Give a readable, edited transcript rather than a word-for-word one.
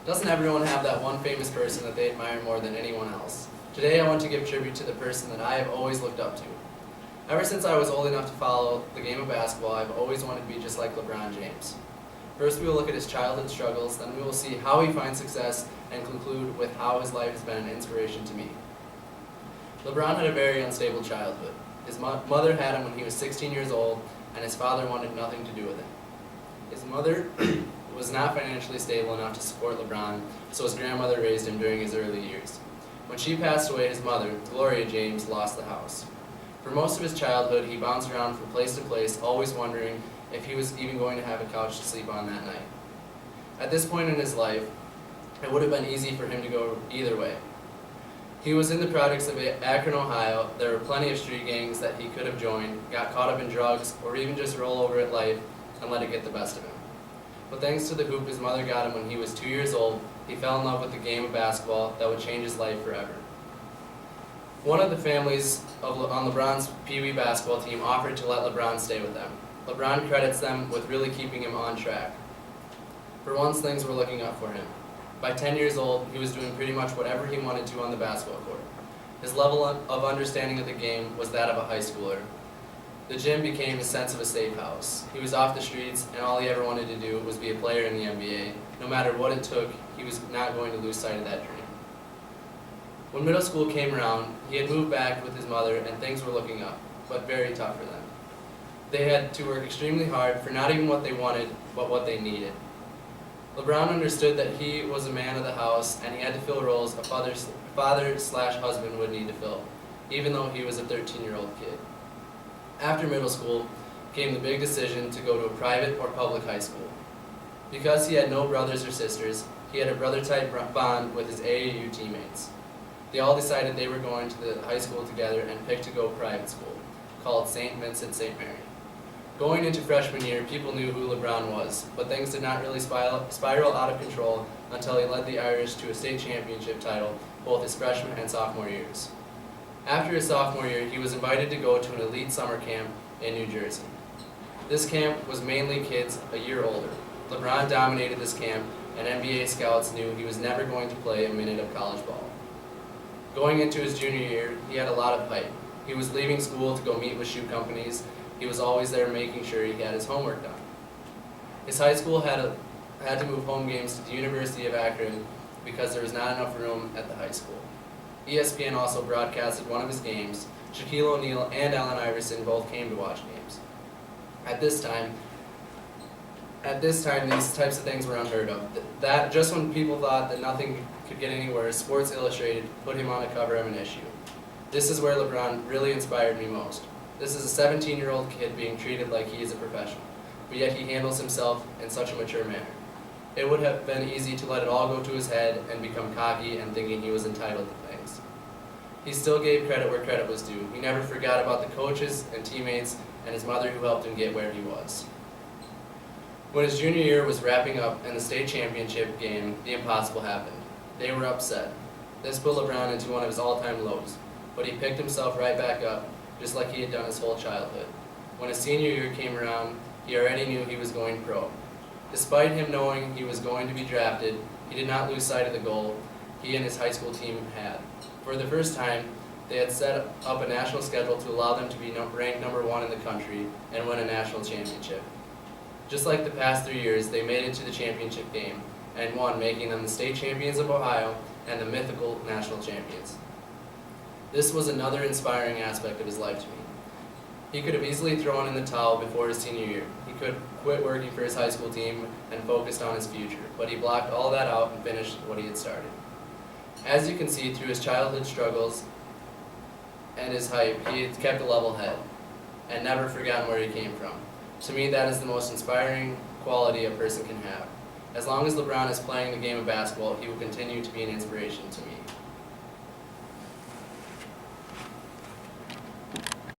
Doesn't everyone have that one famous person that they admire more than anyone else? Today I want to give tribute to the person that I have always looked up to. Ever since I was old enough to follow the game of basketball, I've always wanted to be just like LeBron James. First we will look at his childhood struggles, then we will see how he finds success, and conclude with how his life has been an inspiration to me. LeBron had a very unstable childhood. His mother had him when he was 16 years old, and his father wanted nothing to do with him. His mother was not financially stable enough to support LeBron, so his grandmother raised him during his early years. When she passed away, his mother, Gloria James, lost the house. For most of his childhood, he bounced around from place to place, always wondering if he was even going to have a couch to sleep on that night. At this point in his life, it would have been easy for him to go either way. He was in the projects of Akron, Ohio. There were plenty of street gangs that he could have joined, got caught up in drugs, or even just roll over at life and let it get the best of him. But thanks to the hoop his mother got him when he was 2 years old, he fell in love with the game of basketball that would change his life forever. One of the families on LeBron's Pee Wee basketball team offered to let LeBron stay with them. LeBron credits them with really keeping him on track. For once, things were looking up for him. By 10 years old, he was doing pretty much whatever he wanted to on the basketball court. His level of understanding of the game was that of a high schooler. The gym became his sense of a safe house. He was off the streets, and all he ever wanted to do was be a player in the NBA. No matter what it took, he was not going to lose sight of that dream. When middle school came around, he had moved back with his mother, and things were looking up, but very tough for them. They had to work extremely hard for not even what they wanted, but what they needed. LeBron understood that he was a man of the house, and he had to fill roles a father/husband would need to fill, even though he was a 13-year-old kid. After middle school came the big decision to go to a private or public high school. Because he had no brothers or sisters, he had a brother-type bond with his AAU teammates. They all decided they were going to the high school together and picked to go private school, called St. Vincent St. Mary. Going into freshman year, people knew who LeBron was, but things did not really spiral out of control until he led the Irish to a state championship title both his freshman and sophomore years. After his sophomore year, he was invited to go to an elite summer camp in New Jersey. This camp was mainly kids a year older. LeBron dominated this camp, and NBA scouts knew he was never going to play a minute of college ball. Going into his junior year, he had a lot of hype. He was leaving school to go meet with shoe companies. He was always there making sure he had his homework done. His high school had to move home games to the University of Akron because there was not enough room at the high school. ESPN also broadcasted one of his games. Shaquille O'Neal and Allen Iverson both came to watch games. At this time, these types of things were unheard of. That just when people thought that nothing could get any worse, Sports Illustrated put him on a cover of an issue. This is where LeBron really inspired me most. This is a 17-year-old kid being treated like he is a professional, but yet he handles himself in such a mature manner. It would have been easy to let it all go to his head and become cocky and thinking he was entitled to things. He still gave credit where credit was due. He never forgot about the coaches and teammates and his mother who helped him get where he was. When his junior year was wrapping up in the state championship game, the impossible happened. They were upset. This put LeBron into one of his all-time lows, but he picked himself right back up, just like he had done his whole childhood. When his senior year came around, he already knew he was going pro. Despite him knowing he was going to be drafted, he did not lose sight of the goal he and his high school team had. For the first time, they had set up a national schedule to allow them to be ranked number 1 in the country and win a national championship. Just like the past 3 years, they made it to the championship game and won, making them the state champions of Ohio and the mythical national champions. This was another inspiring aspect of his life to me. He could have easily thrown in the towel before his senior year. He could quit working for his high school team and focused on his future, but he blocked all that out and finished what he had started. As you can see, through his childhood struggles and his hype, he had kept a level head and never forgotten where he came from. To me, that is the most inspiring quality a person can have. As long as LeBron is playing the game of basketball, he will continue to be an inspiration to me.